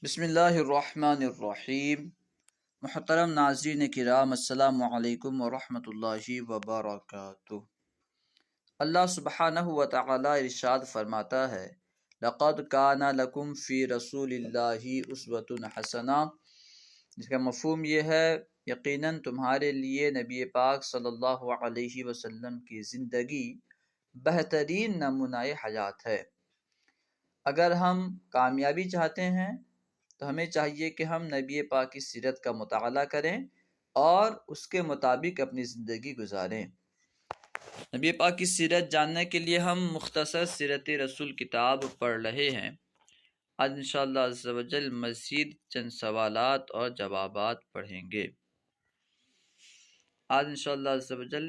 بسم اللہ الرحمن الرحیم۔ محترم ناظرین کرام، السلام علیکم ورحمۃ اللہ وبرکاتہ۔ اللہ سبحانہ و تعالی ارشاد فرماتا ہے، لقد کان لکم فی رسول اللہ اسوۃ حسنہ، جس کا مفہوم یہ ہے یقیناً تمہارے لیے نبی پاک صلی اللہ علیہ وسلم کی زندگی بہترین نمونہ حیات ہے۔ اگر ہم کامیابی چاہتے ہیں تو ہمیں چاہیے کہ ہم نبی پاک کی سیرت کا مطالعہ کریں اور اس کے مطابق اپنی زندگی گزاریں۔ نبی پاک کی سیرت جاننے کے لیے ہم مختصر سیرت رسول کتاب پڑھ رہے ہیں۔ آج انشاءاللہ عز و جل مزید چند سوالات اور جوابات پڑھیں گے۔ آج انشاءاللہ عز و جل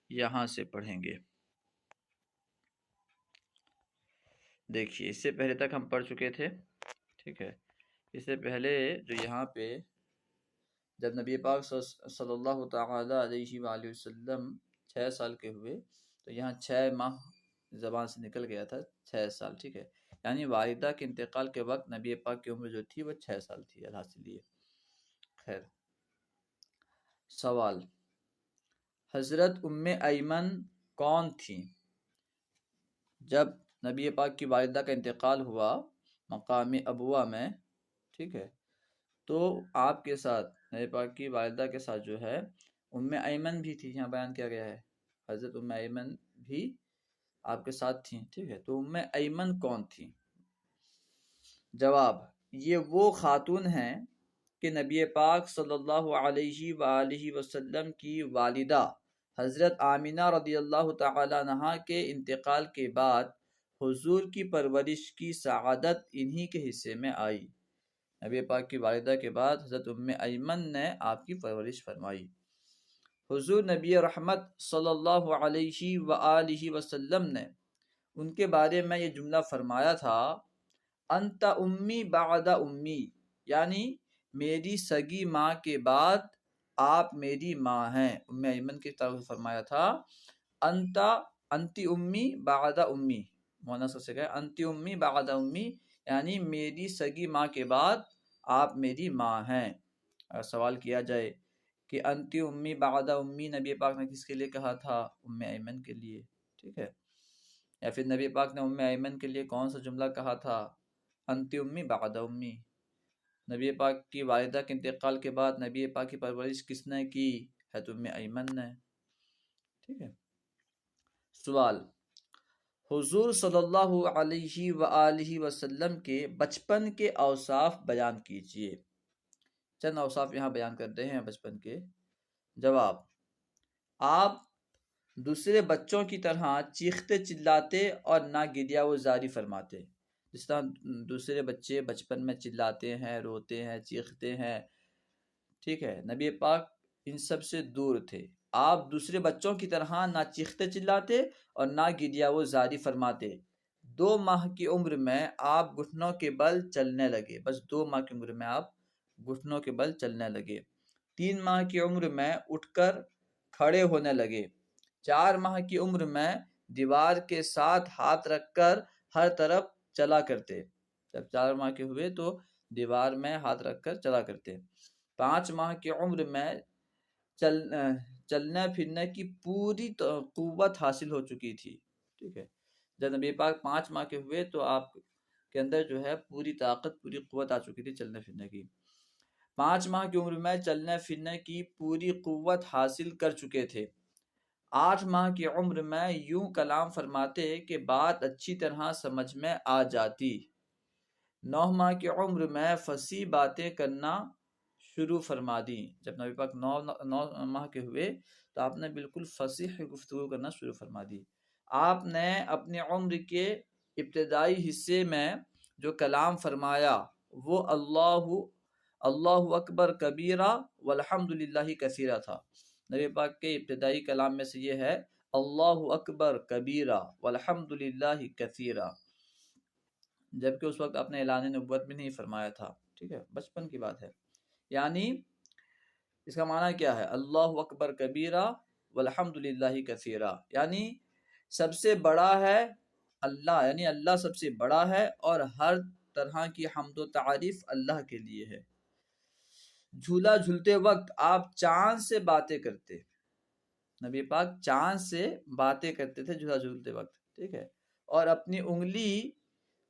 یہاں سے پڑھیں گے۔ دیکھیے، اس سے پہلے تک ہم پڑھ چکے تھے، ٹھیک ہے۔ اس سے پہلے جو یہاں پہ جب نبی پاک صلی اللہ تعالی علیہ وآلہ وسلم 6 سال کے ہوئے تو یہاں 6 ماہ زبان سے نکل گیا تھا، 6 سال، ٹھیک ہے۔ یعنی والدہ کے انتقال کے وقت نبی پاک کی عمر جو تھی وہ 6 سال تھی، اللہ سے لیے۔ خیر، سوال، حضرت ام ایمن کون تھیں؟ جب نبی پاک کی والدہ کا انتقال ہوا مقام ابوا میں، ٹھیک ہے، تو آپ کے ساتھ نبی پاک کی والدہ کے ساتھ جو ہے ام ایمن بھی تھی، یہاں بیان کیا گیا ہے، حضرت ام ایمن بھی آپ کے ساتھ تھیں، ٹھیک ہے۔ تو ام ایمن کون تھی؟ جواب، یہ وہ خاتون ہیں کہ نبی پاک صلی اللہ علیہ وآلہ وسلم کی والدہ حضرت آمینہ رضی اللہ تعالی عنہا کے انتقال کے بعد حضور کی پرورش کی سعادت انہی کے حصے میں آئی۔ نبی پاک کی والدہ کے بعد حضرت ام ایمن نے آپ کی پرورش فرمائی۔ حضور نبی رحمت صلی اللہ علیہ وآلہ وسلم نے ان کے بارے میں یہ جملہ فرمایا تھا، انت امی بعد امی، یعنی میری سگی ماں کے بعد آپ میری ماں ہیں۔ ام ایمن کی طرف فرمایا تھا، انتی امی بعد امی، مونس سے کہا انتی امی بعد امی، یعنی میری سگی ماں کے بعد آپ میری ماں ہیں۔ اگر سوال کیا جائے کہ انتی امی بعد امی نبی پاک نے کس کے لیے کہا تھا؟ ام ایمن کے لیے، ٹھیک ہے۔ یا پھر نبی پاک نے ام ایمن کے لیے کون سا جملہ کہا تھا؟ انتی امی بعد امی۔ نبی پاک کی والدہ کے انتقال کے بعد نبی پاک کی پرورش کس نے کی؟ ہے تو ام ایمن نے، ٹھیک ہے۔ سوال، حضور صلی اللہ علیہ وآلہ وسلم کے بچپن کے اوصاف بیان کیجیے۔ چند اوصاف یہاں بیان کرتے ہیں بچپن کے۔ جواب، آپ دوسرے بچوں کی طرح چیختے چلاتے اور نہ گریہ و زاری فرماتے۔ جس طرح دوسرے بچے بچپن میں چلاتے ہیں، روتے ہیں، چیختے ہیں، ٹھیک ہے، نبی پاک ان سب سے دور تھے۔ آپ دوسرے بچوں کی طرح نہ چیختے چلاتے اور نہ گریہ و زاری فرماتے۔ 2 ماہ کی عمر میں آپ گھٹنوں کے بل چلنے لگے، بس 2 ماہ کی عمر میں آپ گھٹنوں کے بل چلنے لگے۔ 3 ماہ کی عمر میں اٹھ کر کھڑے ہونے لگے۔ 4 ماہ کی عمر میں دیوار کے ساتھ ہاتھ رکھ کر ہر طرف چلا کرتے۔ جب 4 ماہ کے ہوئے تو دیوار میں ہاتھ رکھ کر چلا کرتے۔ 5 ماہ کی عمر میں چلنے پھرنے کی پوری قوت حاصل ہو چکی تھی، ٹھیک ہے۔ جب نبی پاک 5 ماہ کے ہوئے تو آپ کے اندر جو ہے پوری طاقت، پوری قوت آ چکی تھی چلنے پھرنے کی۔ 5 ماہ کی عمر میں چلنے پھرنے کی پوری قوت حاصل کر چکے تھے۔ 8 ماہ کی عمر میں یوں کلام فرماتے کہ بات اچھی طرح سمجھ میں آ جاتی۔ 9 ماہ کی عمر میں فصیح باتیں کرنا شروع فرما دی۔ جب نبی پاک 9 ماہ کے ہوئے تو آپ نے بالکل فصیح گفتگو کرنا شروع فرما دی۔ آپ نے اپنی عمر کے ابتدائی حصے میں جو کلام فرمایا وہ اللہ اکبر کبیرہ والحمد للہ کثیرہ تھا۔ نبی پاک کے ابتدائی کلام میں سے یہ ہے، اللہ اکبر کبیرہ والحمد للہ کثیرہ، جبکہ اس وقت آپ نے اعلان نبوت بھی نہیں فرمایا تھا، ٹھیک ہے، بچپن کی بات ہے۔ یعنی اس کا معنی کیا ہے؟ اللہ اکبر کبیرہ والحمد للہ کثیرہ، یعنی سب سے بڑا ہے اللہ، یعنی اللہ سب سے بڑا ہے اور ہر طرح کی حمد و تعریف اللہ کے لیے ہے۔ جھولا جھولتے وقت آپ چاند سے باتیں کرتے، نبی پاک چاند سے باتیں کرتے تھے جھولا جھولتے وقت، ٹھیک ہے، اور اپنی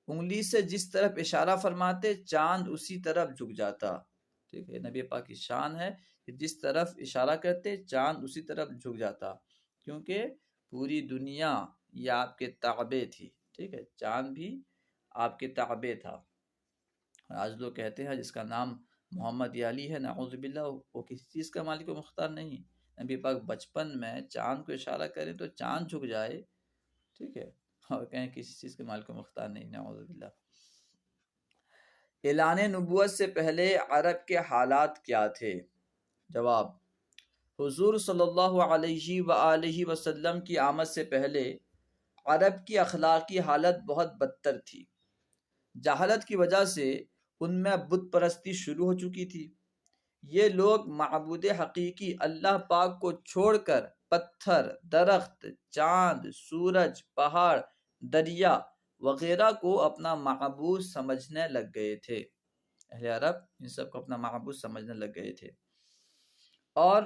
انگلی سے جس طرف اشارہ فرماتے چاند اسی طرف جھک جاتا، ٹھیک ہے، نبی پاک کی شان ہے کہ جس طرف اشارہ کرتے چاند اسی طرف جھک جاتا، کیونکہ پوری دنیا یہ آپ کے تابع تھی، ٹھیک ہے، چاند بھی آپ کے تابع تھا۔ آج لوگ کہتے ہیں جس کا نام محمد یا علی ہے، نعوذ باللہ، وہ کسی چیز کا مالک و مختار نہیں۔ نبی پاک بچپن میں چاند کو اشارہ کریں تو چاند جھک جائے، ٹھیک ہے، اور کہیں کسی چیز کے مالک و مختار نہیں، نعوذ باللہ۔ اعلان نبوت سے پہلے عرب کے حالات کیا تھے؟ جواب: حضور صلی اللہ علیہ وآلہ وسلم کی آمد سے پہلے عرب کی اخلاقی حالت بہت بدتر تھی۔ جہالت کی وجہ سے ان میں بت پرستی شروع ہو چکی تھی۔ یہ لوگ معبود حقیقی اللہ پاک کو چھوڑ کر پتھر، درخت، چاند، سورج، پہاڑ، دریا وغیرہ کو اپنا معبود سمجھنے لگ گئے تھے۔ اہل عرب ان سب کو اپنا معبود سمجھنے لگ گئے تھے اور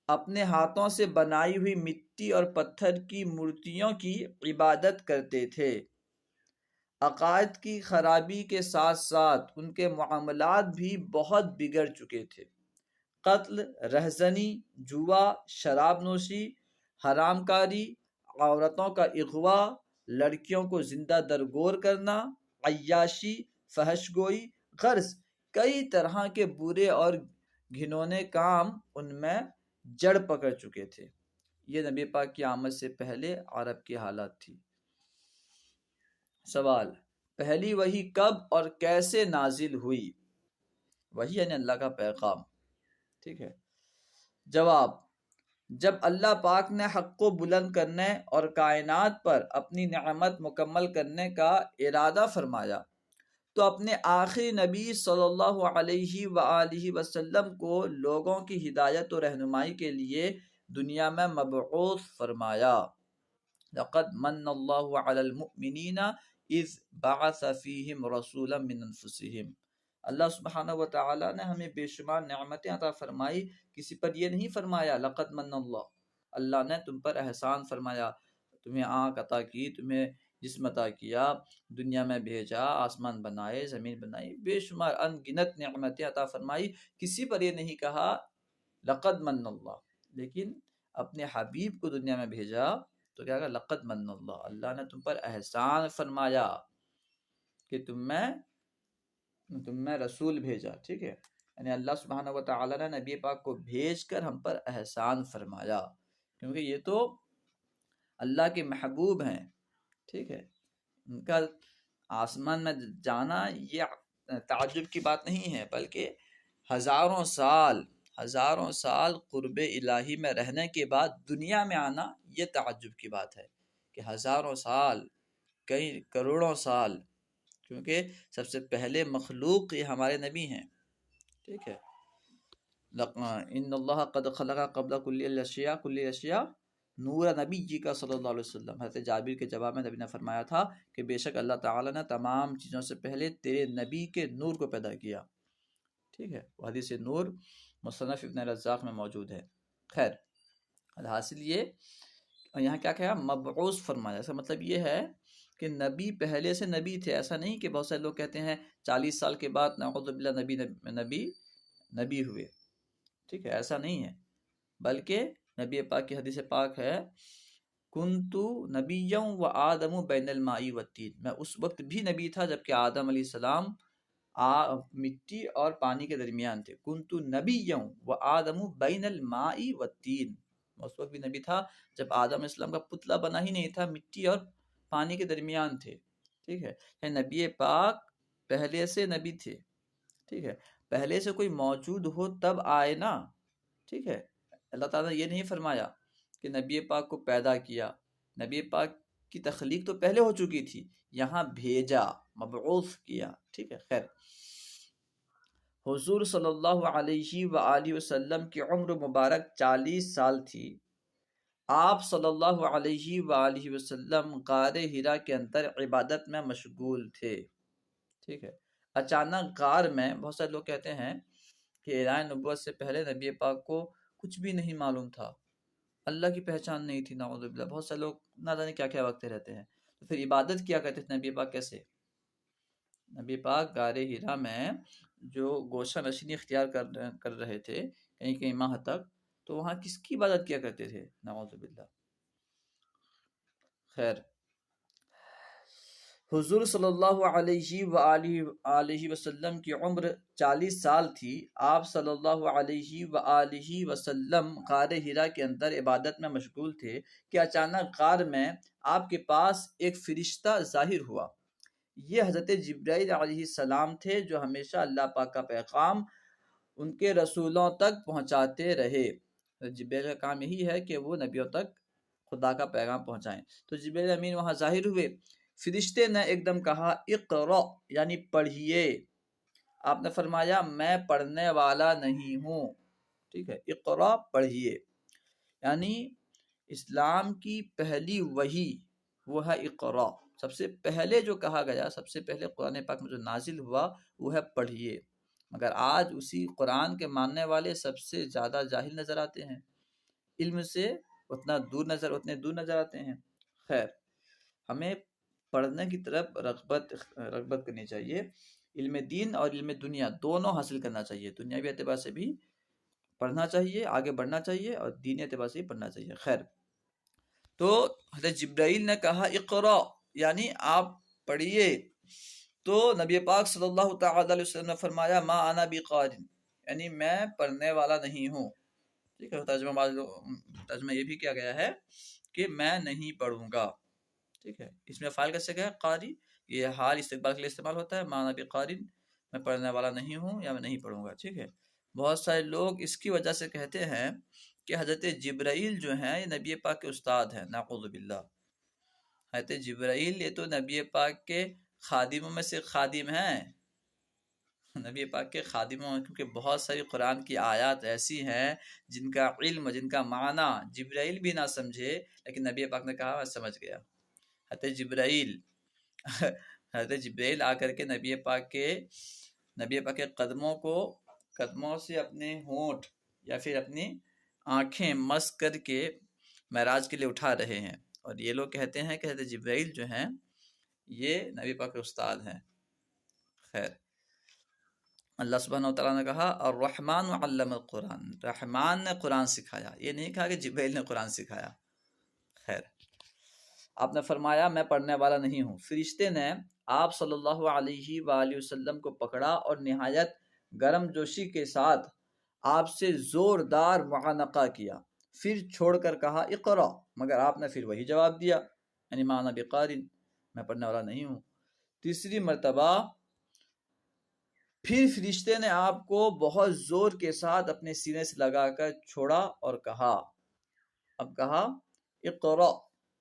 اپنے ہاتھوں سے بنائی ہوئی مٹی اور پتھر کی مورتیوں کی عبادت کرتے تھے۔ عقائد کی خرابی کے ساتھ ساتھ ان کے معاملات بھی بہت بگڑ چکے تھے۔ قتل، رہزنی، جوا، شراب نوشی، حرام کاری، عورتوں کا اغوا، لڑکیوں کو زندہ درگور کرنا، عیاشی، فحش گوئی، غرض کئی طرح کے برے اور گھنونے کام ان میں جڑ پکڑ چکے تھے۔ یہ نبی پاک کی آمد سے پہلے عرب کی حالات تھی۔ سوال: پہلی وحی کب اور کیسے نازل ہوئی؟ وحی یعنی اللہ کا پیغام، ٹھیک ہے۔ جواب: جب اللہ پاک نے حق کو بلند کرنے اور کائنات پر اپنی نعمت مکمل کرنے کا ارادہ فرمایا تو اپنے آخری نبی صلی اللہ علیہ وآلہ وسلم کو لوگوں کی ہدایت و رہنمائی کے لیے دنیا میں مبعوث فرمایا۔ لقد من اللہ علی المؤمنین اذ بعث فیہم رسولا من انفسہم۔ اللہ سبحانہ و تعالیٰ نے ہمیں بے شمار نعمتیں عطا فرمائی، کسی پر یہ نہیں فرمایا لقد من اللہ، اللہ نے تم پر احسان فرمایا، تمہیں آنکھ عطا کی، تمہیں جسم عطا کیا، دنیا میں بھیجا، آسمان بنائے، زمین بنائی، بے شمار ان گنت نعمتیں عطا فرمائی، کسی پر یہ نہیں کہا لقد من اللہ۔ لیکن اپنے حبیب کو دنیا میں بھیجا تو کیا کہا؟ لقد من اللہ، اللہ نے تم پر احسان فرمایا کہ تم میں رسول بھیجا، ٹھیک ہے، یعنی اللہ سبحانہ و تعالیٰ نے نبی پاک کو بھیج کر ہم پر احسان فرمایا، کیونکہ یہ تو اللہ کے محبوب ہیں، ٹھیک ہے، ان کا آسمان میں جانا یہ تعجب کی بات نہیں ہے، بلکہ ہزاروں سال قرب الہی میں رہنے کے بعد دنیا میں آنا یہ تعجب کی بات ہے کہ ہزاروں سال، کئی کروڑوں سال، کیونکہ سب سے پہلے مخلوق یہ ہمارے نبی ہیں، ٹھیک ہے۔ ان اللہ قد خلق قبل کل اشیاء نور نبی جی کا صلی اللہ علیہ وسلم۔ حضرت جابر کے جواب میں نبی نے فرمایا تھا کہ بے شک اللہ تعالیٰ نے تمام چیزوں سے پہلے تیرے نبی کے نور کو پیدا کیا، ٹھیک ہے، وہ حدیث نور مصنف ابن رزاق میں موجود ہے۔ خیر، الحاصل یہ یہاں کیا کہا؟ مبعوث فرمایا، اس کا مطلب یہ ہے کہ نبی پہلے سے نبی تھے۔ ایسا نہیں کہ بہت سارے لوگ کہتے ہیں 40 سال کے بعد نعوذ باللہ نبی ہوئے، ٹھیک ہے، ایسا نہیں ہے، بلکہ نبی پاک کی حدیث پاک ہے کنتو نبیًا و آدم بین الماء والطین، میں اس وقت بھی نبی تھا جبکہ آدم علیہ السلام مٹی اور پانی کے درمیان تھے۔ کنتو نبیًا و آدم بین الماء والطین، میں اس وقت بھی نبی تھا جب آدم علیہ السلام کا پتلا بنا ہی نہیں تھا، مٹی اور پانی کے درمیان تھے، ٹھیک ہے، یعنی نبی پاک پہلے سے نبی تھے، ٹھیک ہے، پہلے سے کوئی موجود ہو تب آئے نا، ٹھیک ہے۔ اللہ تعالیٰ نے یہ نہیں فرمایا کہ نبی پاک کو پیدا کیا، نبی پاک کی تخلیق تو پہلے ہو چکی تھی، یہاں بھیجا، مبعوث کیا، ٹھیک ہے۔ خیر، حضور صلی اللہ علیہ وآلہ وسلم کی عمر مبارک 40 سال تھی۔ آپ صلی اللہ علیہ وآلہ وسلم غار ہرا کے اندر عبادت میں مشغول تھے، ٹھیک ہے، اچانک غار میں بہت سارے لوگ کہتے ہیں کہ اعلان نبوت سے پہلے نبی پاک کو کچھ بھی نہیں معلوم تھا، اللہ کی پہچان نہیں تھی، نعوذ باللہ۔ بہت سے لوگ نہ جانے کیا کیا وقتے رہتے ہیں، تو پھر عبادت کیا کرتے تھے نبی پاک کیسے؟ نبی پاک غار ہیرا میں جو گوشہ نشینی اختیار کر رہے تھے کہیں کہیں ماہ تک، تو وہاں کس کی عبادت کیا کرتے تھے؟ نعوذ باللہ۔ خیر، حضور صلی اللہ علیہ وآلہ وسلم کی عمر 40 سال تھی۔ آپ صلی اللہ علیہ وآلہ وسلم غار ہرا کے اندر عبادت میں مشغول تھے کہ اچانک غار میں آپ کے پاس ایک فرشتہ ظاہر ہوا۔ یہ حضرت جبرائیل علیہ السلام تھے جو ہمیشہ اللہ پاک کا پیغام ان کے رسولوں تک پہنچاتے رہے۔ جبرائیل کا کام یہی ہے کہ وہ نبیوں تک خدا کا پیغام پہنچائیں۔ تو جبرائیل امین وہاں ظاہر ہوئے۔ فرشتے نے ایک دم کہا اقرأ، یعنی پڑھیے۔ آپ نے فرمایا میں پڑھنے والا نہیں ہوں، ٹھیک ہے، اقرأ پڑھیے، یعنی اسلام کی پہلی وحی وہ ہے اقرأ۔ سب سے پہلے جو کہا گیا، سب سے پہلے قرآن پاک میں جو نازل ہوا وہ ہے پڑھیے، مگر آج اسی قرآن کے ماننے والے سب سے زیادہ جاہل نظر آتے ہیں، علم سے اتنے دور نظر آتے ہیں۔ خیر، ہمیں پڑھنے کی طرف رغبت کرنی چاہیے، علم دین اور علم دنیا دونوں حاصل کرنا چاہیے، دنیاوی اعتبار سے بھی پڑھنا چاہیے، آگے بڑھنا چاہیے، اور دینی اعتبار سے بھی پڑھنا چاہیے۔ خیر، تو حضرت جبرائیل نے کہا اقرأ، یعنی آپ پڑھیے، تو نبی پاک صلی اللہ تعالی علیہ وسلم نے فرمایا ما انا بقارئ، یعنی میں پڑھنے والا نہیں ہوں، ٹھیک ہے۔ ترجمہ یہ بھی کیا گیا ہے کہ میں نہیں پڑھوں گا، ٹھیک ہے۔ اس میں فاعل کیسے گیا؟ قاری، یہ حال استقبال کے لیے استعمال ہوتا ہے، ما انا بقارئ، میں پڑھنے والا نہیں ہوں یا میں نہیں پڑھوں گا، ٹھیک ہے۔ بہت سارے لوگ اس کی وجہ سے کہتے ہیں کہ حضرت جبرائیل جو ہیں یہ نبی پاک کے استاد ہیں، نعوذ باللہ۔ حضرت جبرائیل یہ تو نبی پاک کے خادموں میں سے خادم ہیں، نبی پاک کے خادموں میں، کیونکہ بہت ساری قرآن کی آیات ایسی ہیں جن کا علم، جن کا معنی جبرائیل بھی نہ سمجھے، لیکن نبی پاک نے کہا میں سمجھ گیا۔ حضرت جبرائیل آ کر کے نبی پاک کے قدموں سے اپنے ہونٹ یا پھر اپنی آنکھیں مس کر کے معراج کے لیے اٹھا رہے ہیں، اور یہ لوگ کہتے ہیں کہ حضرت جبرائیل جو ہیں یہ نبی پاک کے استاد ہیں۔ خیر، اللہ سبحانہ وتعالیٰ نے کہا الرحمن علم القرآن، رحمان نے قرآن سکھایا، یہ نہیں کہا کہ جبرائیل نے قرآن سکھایا۔ خیر، آپ نے فرمایا میں پڑھنے والا نہیں ہوں۔ فرشتے نے آپ صلی اللہ علیہ وآلہ وسلم کو پکڑا اور نہایت گرم جوشی کے ساتھ آپ سے زوردار معانقہ کیا، پھر چھوڑ کر کہا اقرأ، مگر آپ نے پھر وہی جواب دیا، یعنی ما انا بقارئ، میں پڑھنے والا نہیں ہوں۔ تیسری مرتبہ پھر فرشتے نے آپ کو بہت زور کے ساتھ اپنے سینے سے لگا کر چھوڑا اور کہا، اب کہا اقرأ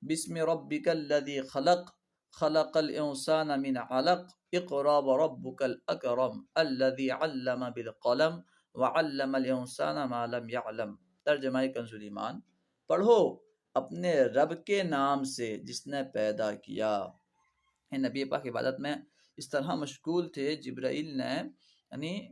بسم ربک الذی خلق، خلق الانسان من علق، اقرأ وربک الاکرم الذی علم بالقلم وعلم الانسان ما لم يعلم۔ ترجمہ کنز ایمان، پڑھو اپنے رب کے نام سے جس نے پیدا کیا۔ نبی پاک عبادت میں اس طرح مشغول تھے، جبرائیل نے، یعنی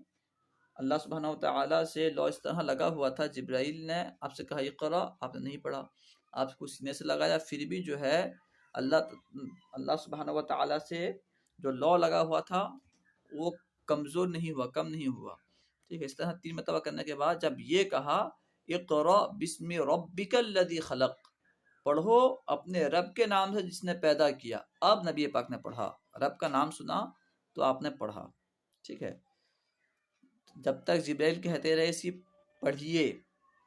اللہ سبحانہ وتعالی سے لو اس طرح لگا ہوا تھا، جبرائیل نے آپ سے کہا اقرأ، آپ نے نہیں پڑھا، آپ کو سینے سے لگایا، پھر بھی جو ہے اللہ سبحانہ وتعالی سے جو لو لگا ہوا تھا وہ کمزور نہیں ہوا، کم نہیں ہوا، ٹھیک ہے۔ اس طرح 3 مرتبہ کرنے کے بعد جب یہ کہا اقرأ بسم ربک الذی خلق، پڑھو اپنے رب کے نام سے جس نے پیدا کیا، اب نبی پاک نے پڑھا، رب کا نام سنا تو آپ نے پڑھا، ٹھیک ہے۔ جب تک جبرائیل کہتے رہے سی پڑھیے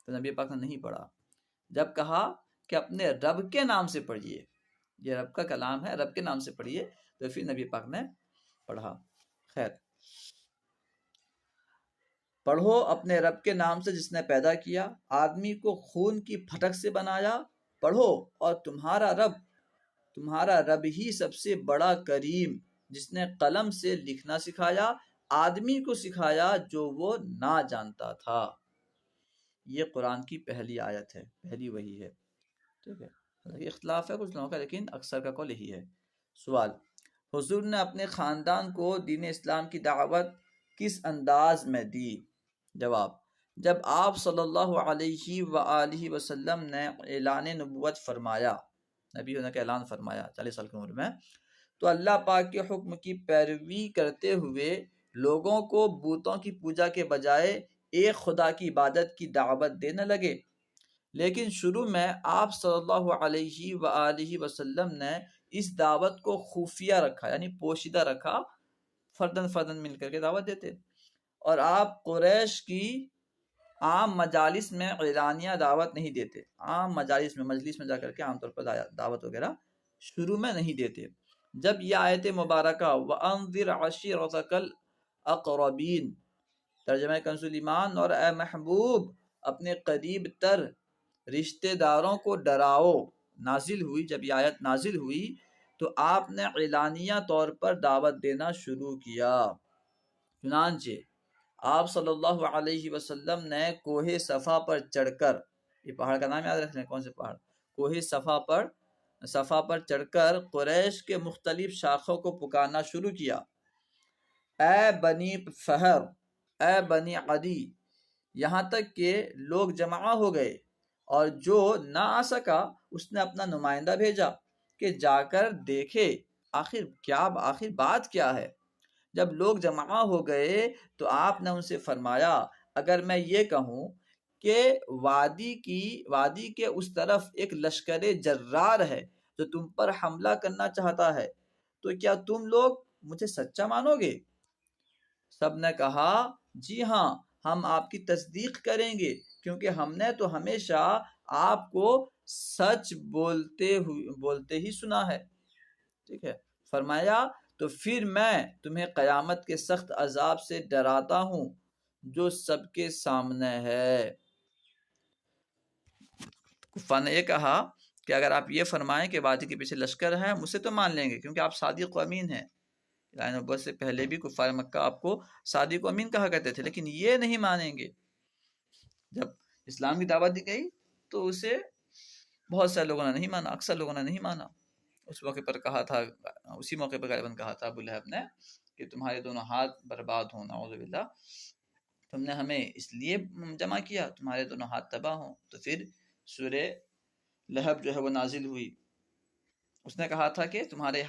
تو نبی پاک نے نہیں پڑھا، جب کہا کہ اپنے رب کے نام سے پڑھیے، یہ رب کا کلام ہے، رب کے نام سے پڑھیے، تو پھر نبی پاک نے پڑھا۔ خیر، پڑھو اپنے رب کے نام سے جس نے پیدا کیا، آدمی کو خون کی پھٹک سے بنایا، پڑھو اور تمہارا رب ہی سب سے بڑا کریم، جس نے قلم سے لکھنا سکھایا، آدمی کو سکھایا جو وہ نہ جانتا تھا۔ یہ قرآن کی پہلی آیت ہے، پہلی وحی ہے، ٹھیک ہے۔ اختلاف ہے کچھ لوگوں کا، لیکن اکثر کا قول یہی ہے۔ سوال، حضور نے اپنے خاندان کو دین اسلام کی دعوت کس انداز میں دی؟ جواب: جب آپ صلی اللہ علیہ وآلہ وسلم نے اعلان نبوت فرمایا، نبی ہونے کا اعلان فرمایا 40 سال کی عمر میں، تو اللہ پاک کے حکم کی پیروی کرتے ہوئے لوگوں کو بتوں کی پوجا کے بجائے ایک خدا کی عبادت کی دعوت دینے لگے۔ لیکن شروع میں آپ صلی اللہ علیہ وآلہ وسلم نے اس دعوت کو خفیہ رکھا، یعنی پوشیدہ رکھا، فردن فردن مل کر کے دعوت دیتے، اور آپ قریش کی عام مجالس میں اعلانیہ دعوت نہیں دیتے، عام مجالس میں، مجلس میں جا کر کے عام طور پر دعوت وغیرہ شروع میں نہیں دیتے۔ جب یہ آیت مبارکہ وَأَنذِرْ عَشِيرَتَكَ الْأَقْرَبِينَ، ترجمہ کنز ایمان، اور اے محبوب اپنے قریب تر رشتہ داروں کو ڈراؤ، نازل ہوئی، جب یہ آیت نازل ہوئی تو آپ نے اعلانیہ طور پر دعوت دینا شروع کیا۔ چنانچہ آپ صلی اللہ علیہ وسلم نے کوہ صفا پر چڑھ کر، یہ پہاڑ کا نام یاد رکھ لیں، کون سے پہاڑ؟ کوہ صفا پر چڑھ کر قریش کے مختلف شاخوں کو پکارنا شروع کیا، اے بنی فہر، اے بنی عدی، یہاں تک کہ لوگ جمع ہو گئے، اور جو نہ آ سکا اس نے اپنا نمائندہ بھیجا کہ جا کر دیکھے آخر بات کیا ہے۔ جب لوگ جمع ہو گئے تو آپ نے ان سے فرمایا، اگر میں یہ کہوں کہ وادی کے اس طرف ایک لشکر جرار ہے جو تم پر حملہ کرنا چاہتا ہے، تو کیا تم لوگ مجھے سچا مانو گے؟ سب نے کہا، جی ہاں، ہم آپ کی تصدیق کریں گے، کیونکہ ہم نے تو ہمیشہ آپ کو سچ بولتے ہی سنا ہے۔ ٹھیک ہے، فرمایا، تو پھر میں تمہیں قیامت کے سخت عذاب سے ڈراتا ہوں جو سب کے سامنے ہے۔ کفار نے یہ کہا کہ اگر آپ یہ فرمائیں کہ وادی کے پیچھے لشکر ہے، مجھ سے تو مان لیں گے، کیونکہ آپ صادق و امین ہیں۔ نبوت سے پہلے بھی کفار مکہ آپ کو صادق و امین کہا کرتے تھے، لیکن یہ نہیں مانیں گے۔ جب اسلام کی دعوت دی گئی تو اسے بہت سے لوگوں نے نہیں مانا، اکثر لوگوں نے نہیں مانا۔ اس موقع پر کہا تھا، اسی موقع پر غالباً کہا تھا ابو لہب نے کہ تمہارے دونوں ہاتھ برباد ہوں، نعوذ باللہ، تم نے ہمیں اس لیے جمع کیا تمہارے دونوں ہاتھ تباہ ہوں۔ تو پھر سورہ لہب جو ہے وہ نازل ہوئی، اس نے کہا تھا کہ تمہارا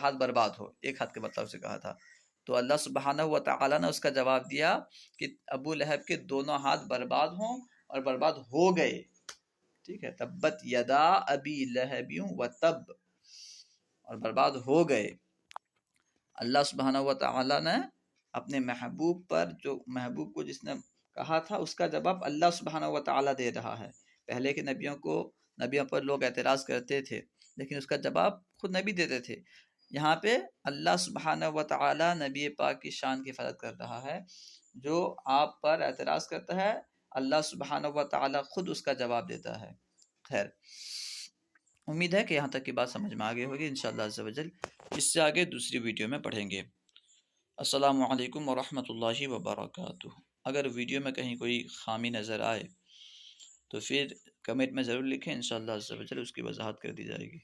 ہاتھ برباد ہو، ایک ہاتھ کے مطلب سے کہا تھا۔ تو اللہ سبحانہ و تعالیٰ نے اس کا جواب دیا کہ ابو لہب کے دونوں ہاتھ برباد ہوں، اور برباد ہو گئے۔ ٹھیک ہے، تبت یدا ابی لہب وتب، اور برباد ہو گئے۔ اللہ سبحانہ و تعالیٰ نے اپنے محبوب کو جس نے کہا تھا، اس کا جواب اللہ سبحانہ و تعالیٰ دے رہا ہے۔ پہلے کے نبیوں پر لوگ اعتراض کرتے تھے، لیکن اس کا جواب خود نبی دیتے تھے۔ یہاں پہ اللہ سبحانہ و تعالیٰ نبی پاک کی شان کی حفاظت کر رہا ہے۔ جو آپ پر اعتراض کرتا ہے، اللہ سبحانہ و تعالیٰ خود اس کا جواب دیتا ہے۔ خیر، امید ہے کہ یہاں تک کی بات سمجھ میں آگے ہوگی، انشاءاللہ عز و جل اس سے آگے دوسری ویڈیو میں پڑھیں گے۔ السلام علیکم ورحمۃ اللہ وبرکاتہ۔ اگر ویڈیو میں کہیں کوئی خامی نظر آئے تو پھر کمنٹ میں ضرور لکھیں، انشاءاللہ عز و جل اس کی وضاحت کر دی جائے گی۔